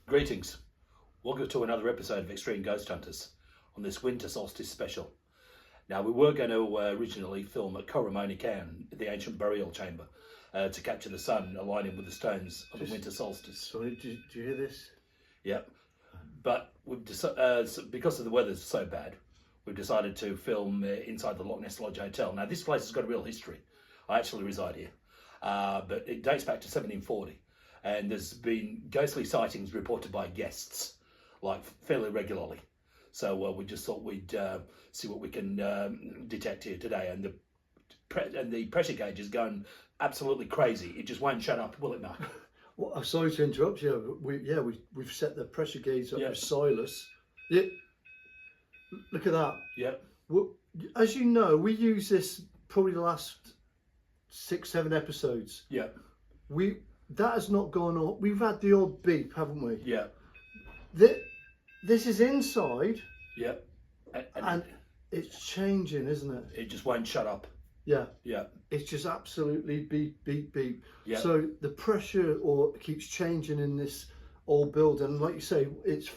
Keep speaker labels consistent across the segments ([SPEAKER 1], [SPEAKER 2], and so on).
[SPEAKER 1] Greetings, welcome to another episode of Extreme Ghost Hunters on this winter solstice special. Now we were going to originally film at Coromoni Cairn, the ancient burial chamber, to capture the sun aligning with the stones of the winter solstice.
[SPEAKER 2] Sorry, do you hear this?
[SPEAKER 1] Yeah, but we've because of the weather's so bad, we've decided to film inside the Loch Ness Lodge Hotel. Now this place has got a real history. I actually reside here, but it dates back to 1740. And there's been ghostly sightings reported by guests, like fairly regularly. So we just thought we'd see what we can detect here today. And the pressure gauge is going absolutely crazy. It just won't shut up, will it, Mark?
[SPEAKER 2] Well, I'm sorry to interrupt you. We've set the pressure gauge up with Silas. Yeah, look at that.
[SPEAKER 1] Yeah.
[SPEAKER 2] Well, as you know, we use this probably the last 6-7 episodes.
[SPEAKER 1] Yeah.
[SPEAKER 2] That has not gone on. We've had the odd beep, haven't we?
[SPEAKER 1] Yeah.
[SPEAKER 2] This is inside.
[SPEAKER 1] Yeah.
[SPEAKER 2] And it's changing, isn't it?
[SPEAKER 1] It just won't shut up.
[SPEAKER 2] Yeah.
[SPEAKER 1] Yeah.
[SPEAKER 2] It's just absolutely beep, beep, beep.
[SPEAKER 1] Yeah.
[SPEAKER 2] So the pressure keeps changing in this old building. And like you say, it's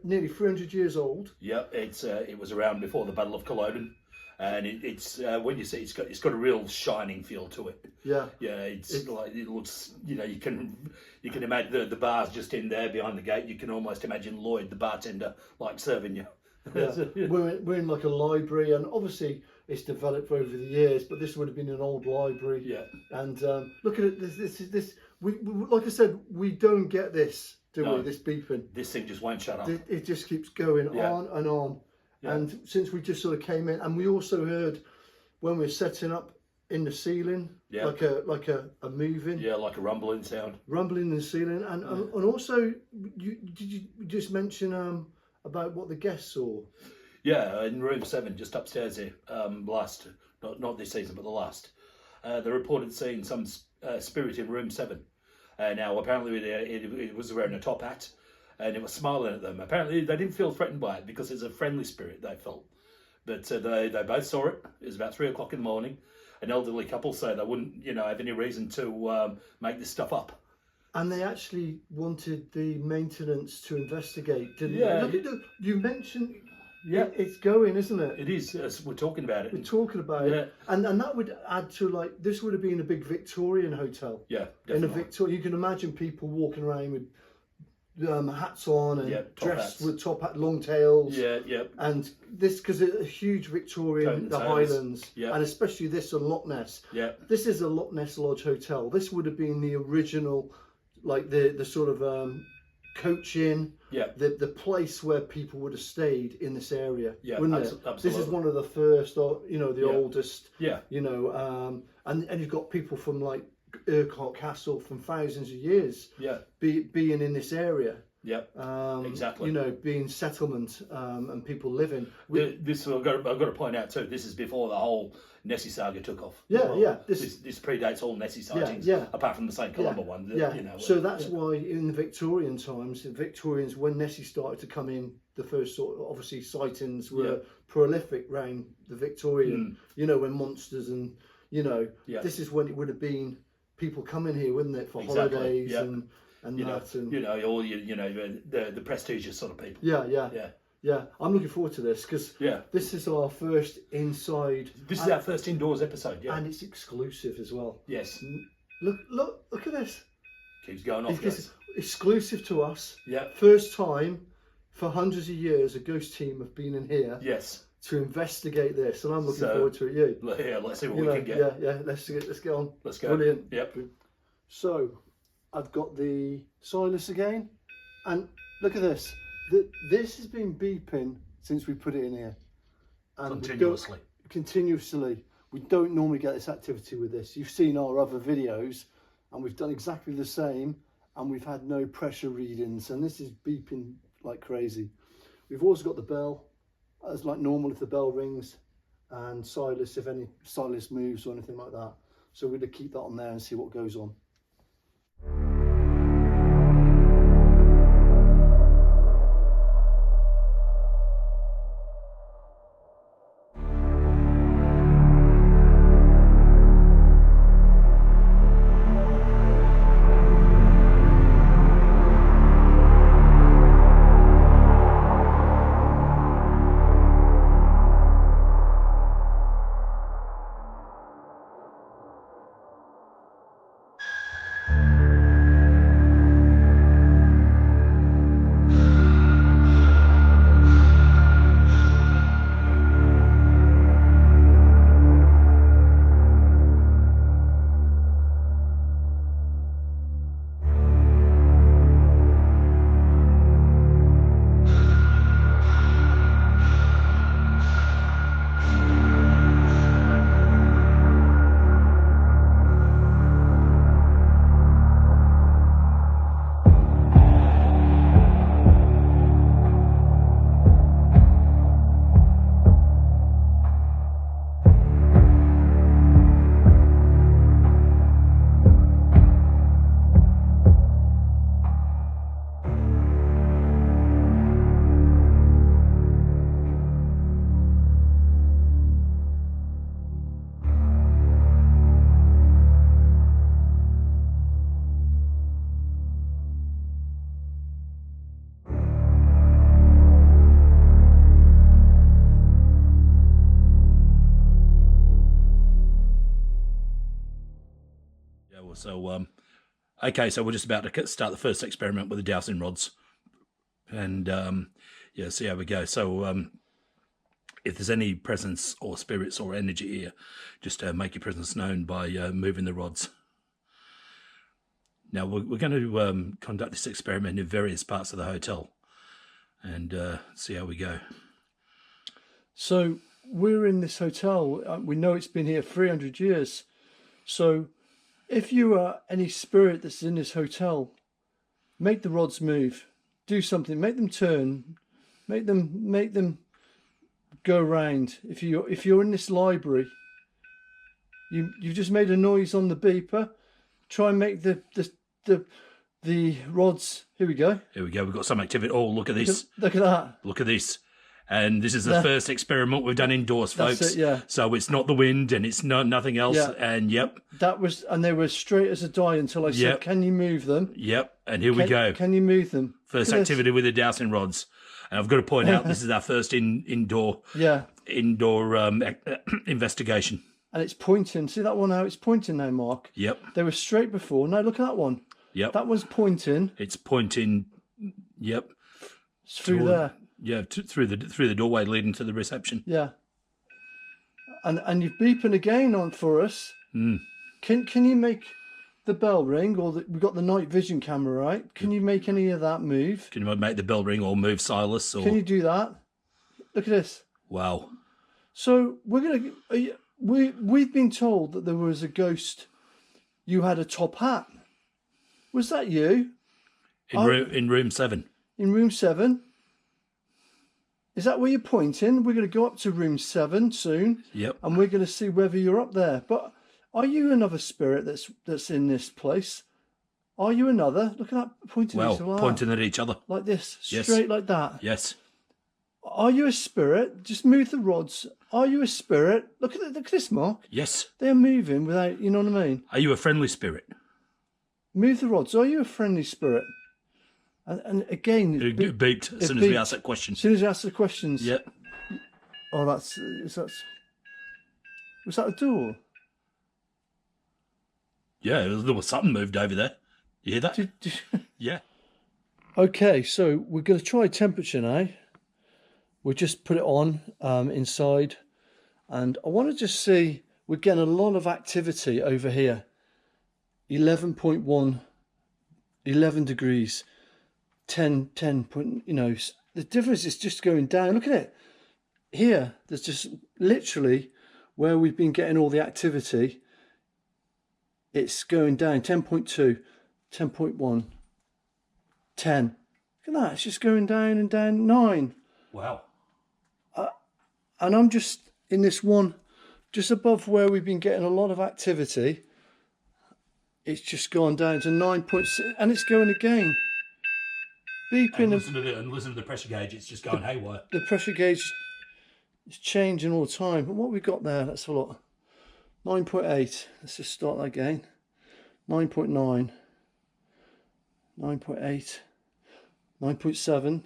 [SPEAKER 2] nearly 300 years old.
[SPEAKER 1] Yeah. It was around before the Battle of Culloden. And it's when you see it's got a real shining feel to it.
[SPEAKER 2] Yeah.
[SPEAKER 1] Yeah, it's like it looks. You know, you can imagine the bar's just in there behind the gate. You can almost imagine Lloyd, the bartender, like serving you.
[SPEAKER 2] Yeah. We're in like a library, and obviously it's developed over the years. But this would have been an old library.
[SPEAKER 1] Yeah.
[SPEAKER 2] And look at it. This. We like I said, we don't get this, do we? This beeping.
[SPEAKER 1] This thing just won't shut up.
[SPEAKER 2] It just keeps going on and on. Yeah. And since we just sort of came in, and we also heard when we were setting up in the ceiling, like a moving,
[SPEAKER 1] like a rumbling sound,
[SPEAKER 2] rumbling in the ceiling, and also you just mention about what the guests saw?
[SPEAKER 1] Yeah, in room 7, just upstairs here, last not this season but the last, they reported seeing some spirit in room 7. Now apparently it was wearing a top hat. And it was smiling at them. Apparently, they didn't feel threatened by it because it's a friendly spirit they felt. But they both saw it. It was about 3 o'clock in the morning. An elderly couple, so they wouldn't, have any reason to make this stuff up.
[SPEAKER 2] And they actually wanted the maintenance to investigate, didn't
[SPEAKER 1] they?
[SPEAKER 2] Look, you mentioned, it's going, isn't it?
[SPEAKER 1] It is. We're talking about it.
[SPEAKER 2] We're talking about it, and that would add to this would have been a big Victorian hotel.
[SPEAKER 1] Yeah, definitely.
[SPEAKER 2] You can imagine people walking around with hats on and dressed with top hat, long tails. And this because it's a huge Victorian, the Highlands, and especially this on Loch Ness.
[SPEAKER 1] Yeah.
[SPEAKER 2] This is a Loch Ness Lodge hotel. This would have been the original, like the sort of coach inn. Yeah. The place where people would have stayed in this area. Yeah. Wouldn't it?
[SPEAKER 1] Absolutely.
[SPEAKER 2] This is one of the first, the oldest.
[SPEAKER 1] Yeah.
[SPEAKER 2] And you've got people from like Urquhart Castle from thousands of years, being in this area,
[SPEAKER 1] exactly.
[SPEAKER 2] Being settlement and people living.
[SPEAKER 1] I've got to point out too. This is before the whole Nessie saga took off.
[SPEAKER 2] This
[SPEAKER 1] predates all Nessie sightings. Apart from the St Columba one.
[SPEAKER 2] So that's why in the Victorian times, the Victorians, when Nessie started to come in, the first sort of obviously sightings were prolific round the Victorian. When monsters and this is when it would have been. People coming here, wouldn't it, for holidays and that, and
[SPEAKER 1] all the prestigious sort of people.
[SPEAKER 2] Yeah. I'm looking forward to this because this is our first inside.
[SPEAKER 1] This is our first indoors episode,
[SPEAKER 2] and it's exclusive as well.
[SPEAKER 1] Yes.
[SPEAKER 2] Look at this.
[SPEAKER 1] Keeps going off.
[SPEAKER 2] It's exclusive to us.
[SPEAKER 1] Yeah.
[SPEAKER 2] First time for hundreds of years a ghost team have been in here.
[SPEAKER 1] Yes.
[SPEAKER 2] to investigate this, and I'm looking forward to it. You?
[SPEAKER 1] Yeah, let's see what
[SPEAKER 2] You
[SPEAKER 1] we
[SPEAKER 2] know,
[SPEAKER 1] can get.
[SPEAKER 2] yeah. Let's get on.
[SPEAKER 1] Let's go.
[SPEAKER 2] Brilliant.
[SPEAKER 1] Yep.
[SPEAKER 2] So, I've got the Silas again, and look at this. This has been beeping since we put it in here, and continuously. We don't normally get this activity with this. You've seen our other videos, and we've done exactly the same, and we've had no pressure readings, and this is beeping like crazy. We've also got the bell, as like normal if the bell rings, and Silas if any Silas moves or anything like that. So we're going to keep that on there and see what goes on.
[SPEAKER 1] So, okay, so we're just about to start the first experiment with the dowsing rods, and yeah, see how we go. So, if there's any presence or spirits or energy here, just make your presence known by moving the rods. Now, we're going to conduct this experiment in various parts of the hotel, and see how we go.
[SPEAKER 2] So, we're in this hotel. We know it's been here 300 years. So, if you are any spirit that's in this hotel, make the rods move. Do something. Make them turn. Make them go round. If you're in this library, you've just made a noise on the beeper. Try and make the rods. Here we go.
[SPEAKER 1] Here we go. We've got some activity. Oh, look at this.
[SPEAKER 2] Look at that.
[SPEAKER 1] Look at this. And this is the first experiment we've done indoors, folks.
[SPEAKER 2] That's it, yeah.
[SPEAKER 1] So it's not the wind and it's not nothing else.
[SPEAKER 2] Yeah.
[SPEAKER 1] And yep.
[SPEAKER 2] And they were straight as a die until I said, "Can you move them?"
[SPEAKER 1] Yep. And here we go.
[SPEAKER 2] Can you move them?
[SPEAKER 1] First activity with the dowsing rods. And I've got to point out this is our first indoor investigation.
[SPEAKER 2] And it's pointing. See that one how it's pointing now, Mark?
[SPEAKER 1] Yep.
[SPEAKER 2] They were straight before. Now look at that one.
[SPEAKER 1] Yep.
[SPEAKER 2] That one's pointing.
[SPEAKER 1] It's pointing. Yep.
[SPEAKER 2] It's through there.
[SPEAKER 1] Yeah, through the doorway leading to the reception.
[SPEAKER 2] Yeah. And you've beeping again on for us.
[SPEAKER 1] Mm.
[SPEAKER 2] Can you make the bell ring, or we've got the night vision camera, right? Can you make any of that move?
[SPEAKER 1] Can you make the bell ring or move Silas? Or...
[SPEAKER 2] Can you do that? Look at this.
[SPEAKER 1] Wow.
[SPEAKER 2] So we've been told that there was a ghost. You had a top hat. Was that you?
[SPEAKER 1] In room 7.
[SPEAKER 2] In room 7. Is that where you're pointing? We're going to go up to room 7 soon.
[SPEAKER 1] Yep.
[SPEAKER 2] And we're going to see whether you're up there. But are you another spirit that's in this place? Are you another? Look at that, pointing at each other.
[SPEAKER 1] Pointing at each other.
[SPEAKER 2] Like this,
[SPEAKER 1] Yes.
[SPEAKER 2] straight like that.
[SPEAKER 1] Yes.
[SPEAKER 2] Are you a spirit? Just move the rods. Are you a spirit? Look at this, Mark.
[SPEAKER 1] Yes.
[SPEAKER 2] They're moving without, you know what I mean?
[SPEAKER 1] Are you a friendly spirit?
[SPEAKER 2] Move the rods. Are you a friendly spirit? And again,
[SPEAKER 1] It beeped as soon as we asked that question.
[SPEAKER 2] As soon as you ask the questions.
[SPEAKER 1] Yep.
[SPEAKER 2] Oh, was that a door?
[SPEAKER 1] Yeah, there was something moved over there. You hear that? Yeah.
[SPEAKER 2] Okay, so we're going to try temperature now. we'll just put it on inside, and I want to just see, we're getting a lot of activity over here. 11.1, 11 degrees, 10 point, you know, the difference is just going down. Look at it here. There's just literally where we've been getting all the activity, it's going down. 10.2, 10.1, 10. Look at that, it's just going down and down. 9.
[SPEAKER 1] Wow.
[SPEAKER 2] And I'm just in this one, just above where we've been getting a lot of activity. It's just gone down to 9.6, and it's going again. Beeping.
[SPEAKER 1] And listen to the pressure gauge, it's just going haywire.
[SPEAKER 2] The pressure gauge is changing all the time. But what we got there, let's have a look. 9.8, let's just start that again. 9.9, 9.8, 9.7.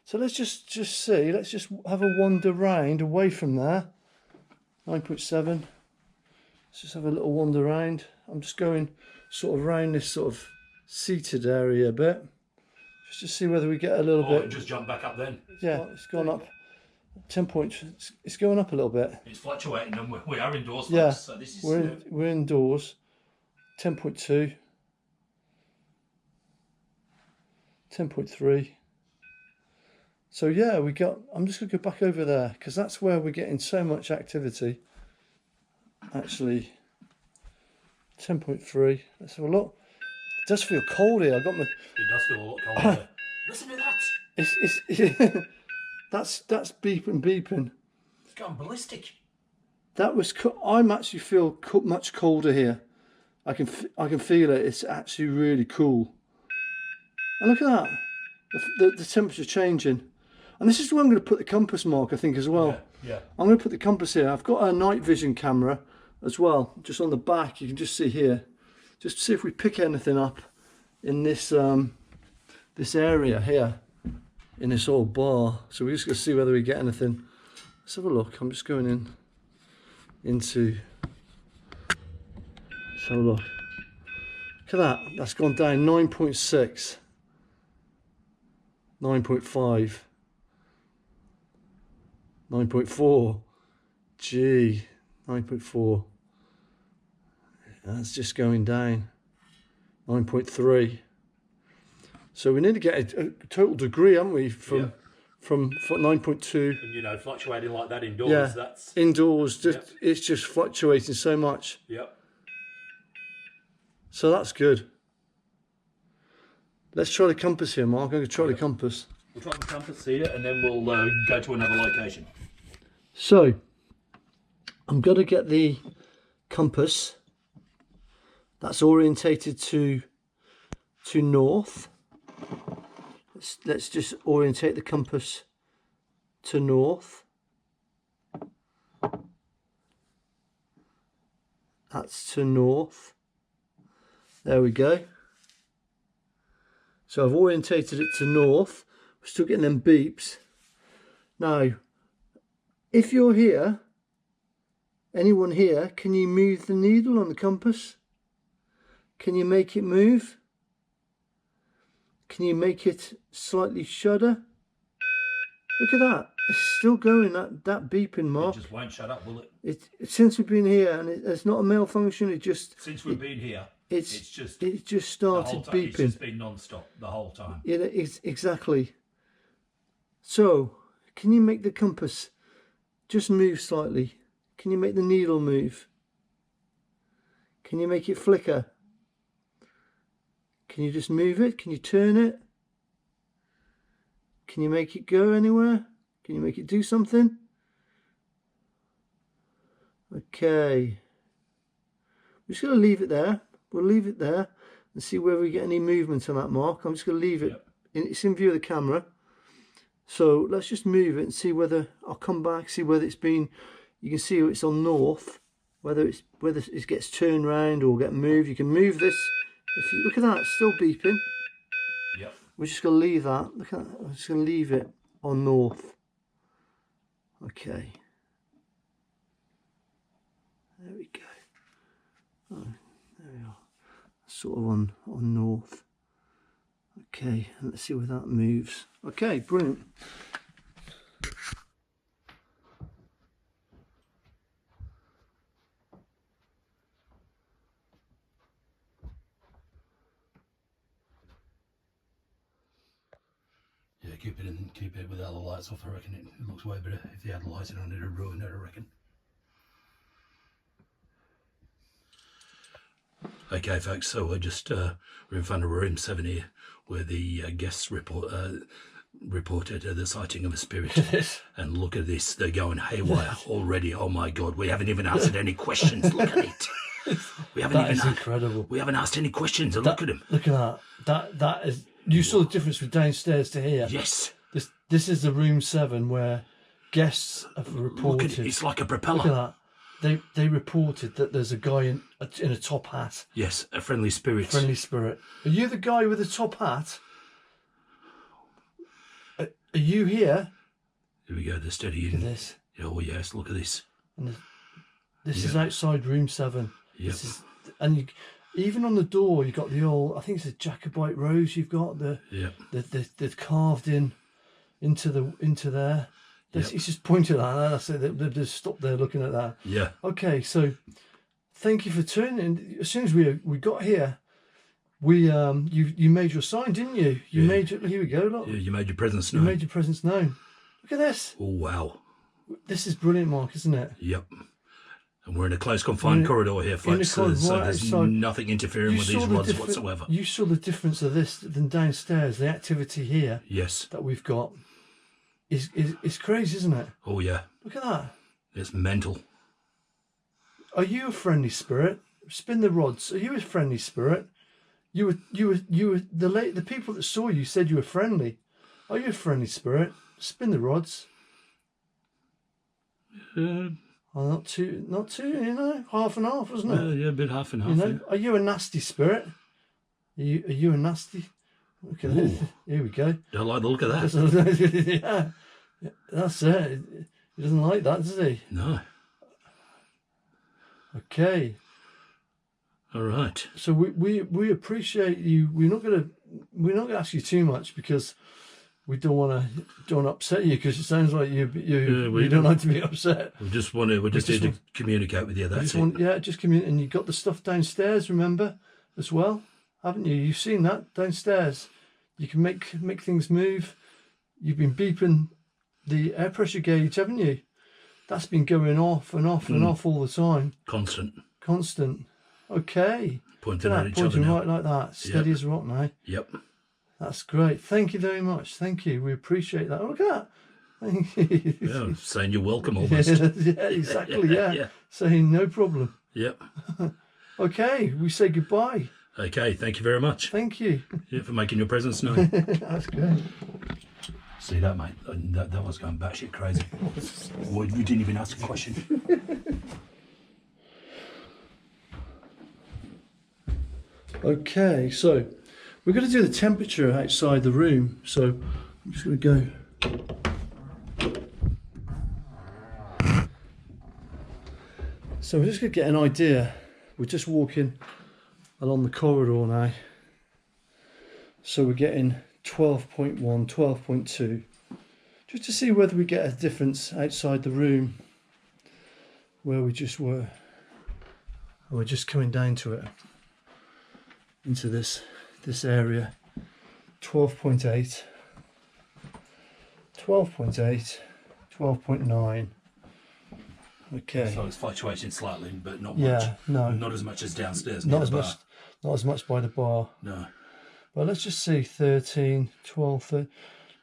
[SPEAKER 2] So let's just see, let's just have a wander round away from there. 9.7, let's just have a little wander round. I'm just going sort of round this sort of seated area a bit, just to see whether we get a little bit.
[SPEAKER 1] It just jumped back up then.
[SPEAKER 2] Yeah, it's gone up 10 points. It's going up a little bit.
[SPEAKER 1] It's fluctuating, and we are indoors,
[SPEAKER 2] yeah,
[SPEAKER 1] folks, so this is
[SPEAKER 2] we're indoors. 10.2, 10.3. So yeah, we got. I'm just gonna go back over there because that's where we're getting so much activity. Actually, 10.3. Let's have a look. It does feel cold here. I got my.
[SPEAKER 1] It does feel a lot colder. Listen to that.
[SPEAKER 2] It's that's beeping.
[SPEAKER 1] It's going ballistic.
[SPEAKER 2] That was. I'm actually feel much colder here. I can feel it. It's actually really cool. And look at that. The temperature changing. And this is where I'm going to put the compass mark, I think, as well.
[SPEAKER 1] Yeah.
[SPEAKER 2] I'm going to put the compass here. I've got a night vision camera as well, just on the back. You can just see here. Just see if we pick anything up in this this area here, in this old bar. So we're just going to see whether we get anything. Let's have a look. I'm just going into. Let's have a look. Look at that. That's gone down 9.6, 9.5. 9.4, gee, 9.4, that's just going down, 9.3, so we need to get a total degree, haven't we, from 9.2.
[SPEAKER 1] And you know, fluctuating like that indoors,
[SPEAKER 2] yeah,
[SPEAKER 1] that's...
[SPEAKER 2] indoors, it's just fluctuating so much.
[SPEAKER 1] Yep.
[SPEAKER 2] So that's good. Let's try the compass here, Mark. I'm going to try the compass.
[SPEAKER 1] We'll try the compass here, and then we'll go to another location.
[SPEAKER 2] So, I'm going to get the compass that's orientated to north. Let's just orientate the compass to north. That's to north. There we go. So I've orientated it to north. We're still getting them beeps. Now, if you're here, anyone here, can you move the needle on the compass? Can you make it move? Can you make it slightly shudder? Look at that. It's still going, that beeping, Mark.
[SPEAKER 1] It just won't shut up, will it?
[SPEAKER 2] Since we've been here, and it's not a malfunction, it just...
[SPEAKER 1] Since we've been here,
[SPEAKER 2] it just started beeping.
[SPEAKER 1] It's just been non-stop the whole time.
[SPEAKER 2] Yeah, exactly. So, can you make the compass just move slightly? Can you make the needle move? Can you make it flicker? Can you just move it? Can you turn it? Can you make it go anywhere? Can you make it do something? Okay. We're just going to leave it there. We'll leave it there and see whether we get any movement on that, Mark. I'm just going to leave it. Yep. It's in view of the camera. So let's just move it and see whether, I'll come back, see whether it's been, you can see it's on north, whether it gets turned round or get moved. You can move this. If you look at that, it's still beeping.
[SPEAKER 1] Yep. We're
[SPEAKER 2] just going to leave that. Look at that. I'm just going to leave it on north. Okay. There we go. Oh, there we are. Sort of on north. Okay, and let's see where that moves. Okay, brilliant.
[SPEAKER 1] keep it without the lights off. I reckon it looks way better. If you had the lights on, it'd ruin it, I reckon. Okay, folks. So we're in front of room 7 here, where the guests reported the sighting of a spirit. And look at this. They're going haywire already. Oh my God! We haven't even answered any questions. Look at it.
[SPEAKER 2] That is incredible.
[SPEAKER 1] We haven't asked any questions. And look at him.
[SPEAKER 2] Look at that. That is. You saw the difference from downstairs to here.
[SPEAKER 1] Yes.
[SPEAKER 2] This is the room 7 where guests have reported.
[SPEAKER 1] Look at it. It's like a propeller.
[SPEAKER 2] Look at that. They reported that there's a guy in a top hat.
[SPEAKER 1] Yes, a friendly spirit.
[SPEAKER 2] Friendly spirit. Are you the guy with the top hat? Are you here?
[SPEAKER 1] Here we go. They're steadying.
[SPEAKER 2] Look at this.
[SPEAKER 1] Oh yes. Look at this.
[SPEAKER 2] And this is outside room 7.
[SPEAKER 1] Yep.
[SPEAKER 2] Even on the door, you've got the old, I think it's a Jacobite rose. You've got they've carved into there.
[SPEAKER 1] Yep.
[SPEAKER 2] He's just pointed at that. That's it. They've just stopped there looking at that.
[SPEAKER 1] Yeah.
[SPEAKER 2] Okay, so thank you for turning. As soon as we got here, you made your sign, didn't you? You made it. Here we go. Look.
[SPEAKER 1] Yeah, you made your presence known.
[SPEAKER 2] You made your presence known. Look at this.
[SPEAKER 1] Oh wow.
[SPEAKER 2] This is brilliant, Mark, isn't it?
[SPEAKER 1] Yep. And we're in a close confined corridor here, folks. So there's nothing interfering with these rods whatsoever.
[SPEAKER 2] You saw the difference of this than downstairs. The activity here,
[SPEAKER 1] yes,
[SPEAKER 2] that we've got is crazy, isn't it?
[SPEAKER 1] Oh yeah.
[SPEAKER 2] Look at that.
[SPEAKER 1] It's mental.
[SPEAKER 2] Are you a friendly spirit? Spin the rods. Are you a friendly spirit? You were the people that saw you said you were friendly. Are you a friendly spirit? Spin the rods. Oh, not too, half and half, wasn't it?
[SPEAKER 1] Yeah, a bit half and half. Yeah.
[SPEAKER 2] Are you a nasty spirit? Are you a nasty? Okay, here we go.
[SPEAKER 1] Don't like the look of that.
[SPEAKER 2] Yeah, that's it. He doesn't like that, does he?
[SPEAKER 1] No.
[SPEAKER 2] Okay.
[SPEAKER 1] All right.
[SPEAKER 2] So we appreciate you. We're not gonna ask you too much because we don't want to upset you, because it sounds like you don't like to be upset.
[SPEAKER 1] We just here to communicate with you. That's it.
[SPEAKER 2] Just communicate. And you got the stuff downstairs, remember, as well, haven't you? You've seen that downstairs. You can make things move. You've been beeping the air pressure gauge, haven't you? That's been going off and off and off all the time. Constant. Okay.
[SPEAKER 1] Pointing at each other now.
[SPEAKER 2] Right like that. Steady as a rock now.
[SPEAKER 1] Yep.
[SPEAKER 2] That's great. Thank you very much. Thank you. We appreciate that. Look at that. Thank you.
[SPEAKER 1] Yeah, saying you're welcome almost.
[SPEAKER 2] Yeah, exactly. Yeah. Saying no problem.
[SPEAKER 1] Yep.
[SPEAKER 2] Okay, we say goodbye.
[SPEAKER 1] Okay, thank you very much.
[SPEAKER 2] Thank you.
[SPEAKER 1] Yeah, for making your presence known.
[SPEAKER 2] That's great.
[SPEAKER 1] See that, mate? That was going batshit crazy. We didn't even ask a question.
[SPEAKER 2] Okay, so we're going to do the temperature outside the room. So I'm just going to go. So we're just going to get an idea. We're just walking along the corridor now. So we're getting 12.1, 12.2. Just to see whether we get a difference outside the room where we just were. And we're just coming down to it. Into this area. 12.8, 12.8, 12.9. Okay.
[SPEAKER 1] So it's fluctuating slightly, but not much.
[SPEAKER 2] Yeah, no.
[SPEAKER 1] Not as much as downstairs.
[SPEAKER 2] Not as much by the bar.
[SPEAKER 1] No.
[SPEAKER 2] But let's just see, 13, 12, 13.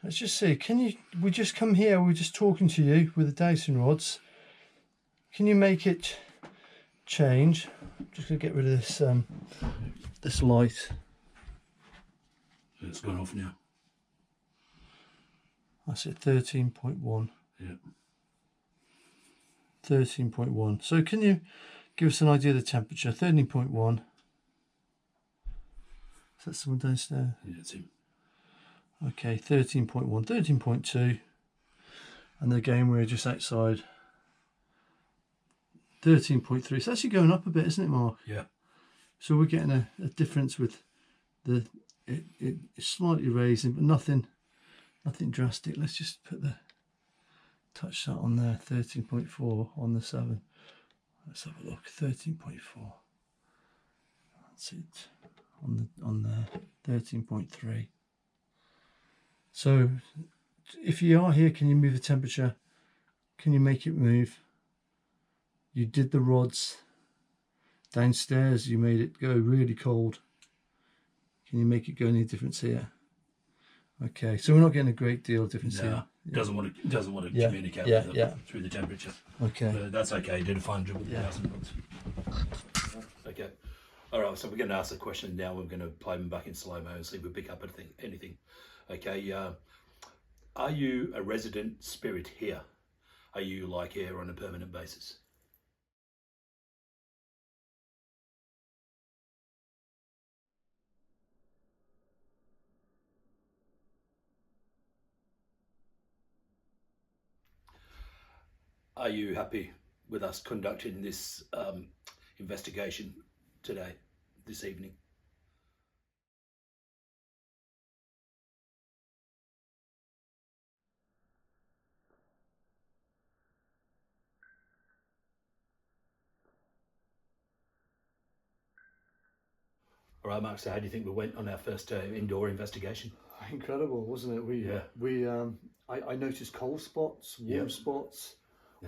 [SPEAKER 2] Let's just see. We just come here, we're just talking to you with the Dyson rods. Can you make it change? I'm just going to get rid of this light.
[SPEAKER 1] It's gone off now.
[SPEAKER 2] That's it, 13.1.
[SPEAKER 1] Yeah.
[SPEAKER 2] 13.1. So can you give us an idea of the temperature? 13.1. Is that someone downstairs?
[SPEAKER 1] Yeah, it's him.
[SPEAKER 2] Okay, 13.1, 13.2. And again, we're just outside. 13.3. It's actually going up a bit, isn't it, Mark?
[SPEAKER 1] Yeah.
[SPEAKER 2] So we're getting a difference with it's slightly raising, but nothing drastic. Let's just touch that on there. 13.4 on the 7. Let's have a look. 13.4. That's it. On there. 13.3. So if you are here, can you move the temperature? Can you make it move? You did the rods. Downstairs, you made it go really cold. Can you make it go any difference here? Okay, so we're not getting a great deal of difference here.
[SPEAKER 1] Doesn't want to
[SPEAKER 2] Yeah,
[SPEAKER 1] communicate
[SPEAKER 2] yeah,
[SPEAKER 1] with
[SPEAKER 2] yeah.
[SPEAKER 1] through the temperature.
[SPEAKER 2] Okay.
[SPEAKER 1] But that's okay. You did a fine job with the 1,000 volts. Okay. All right. So we're going to ask the question now. We're going to play them back in slow mo and see if we pick up anything. Okay. Are you a resident spirit here? Are you like here on a permanent basis? Are you happy with us conducting this investigation today, this evening? All right, Mark, so how do you think we went on our first indoor investigation?
[SPEAKER 2] Incredible, wasn't it? I noticed cold spots, warm spots.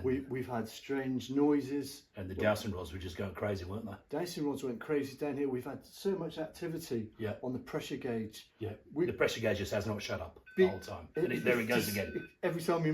[SPEAKER 2] We've had strange noises.
[SPEAKER 1] And the dowsing rods were just going crazy, weren't they?
[SPEAKER 2] Dowsing rods went crazy down here. We've had so much activity on the pressure gauge.
[SPEAKER 1] Yeah, the pressure gauge just has not shut up the whole time. And there it goes again.
[SPEAKER 2] Every time you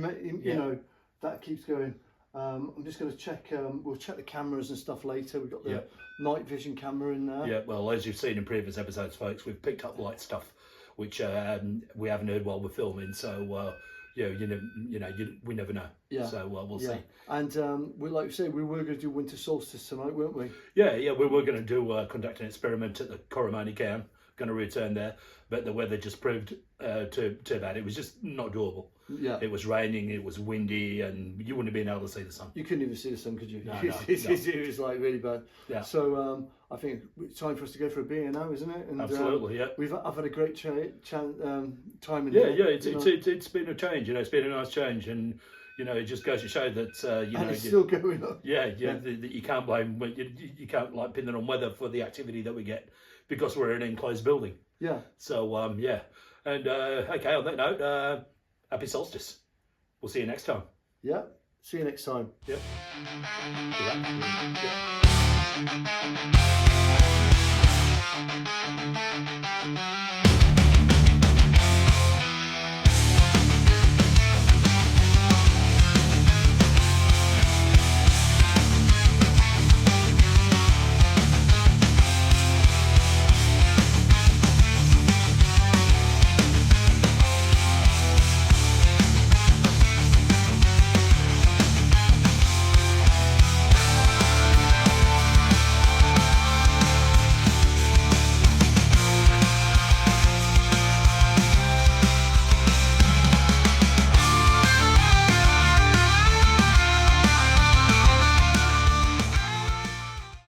[SPEAKER 2] know, that keeps going. I'm just going to check, we'll check the cameras and stuff later. We've got the night vision camera in there.
[SPEAKER 1] Yeah, well, as you've seen in previous episodes, folks, we've picked up light stuff, which we haven't heard while we're filming. So, we never know. Yeah. So we'll see.
[SPEAKER 2] And like you said, we were going to do winter solstice tonight, weren't we?
[SPEAKER 1] Yeah, we were going to do conduct an experiment at the Coromani Camp. Going to return there, but the weather just proved too bad. It was just not doable.
[SPEAKER 2] Yeah,
[SPEAKER 1] it was raining, it was windy, and you wouldn't have been able to see the sun.
[SPEAKER 2] You couldn't even see the sun, could you?
[SPEAKER 1] No,
[SPEAKER 2] it was like really bad.
[SPEAKER 1] Yeah.
[SPEAKER 2] So I think it's time for us to go for a beer now, isn't it? And,
[SPEAKER 1] absolutely, yeah.
[SPEAKER 2] I've had a great time in
[SPEAKER 1] here. Yeah, it's been a change. It's been a nice change, and it just goes to show that
[SPEAKER 2] and it's still going on.
[SPEAKER 1] Yeah. You can't blame you can't like pin it on weather for the activity that we get because we're in an enclosed building.
[SPEAKER 2] Yeah.
[SPEAKER 1] So and okay. On that note, happy solstice. We'll see you next time.
[SPEAKER 2] Yeah. See you next time.
[SPEAKER 1] Yep. Yeah.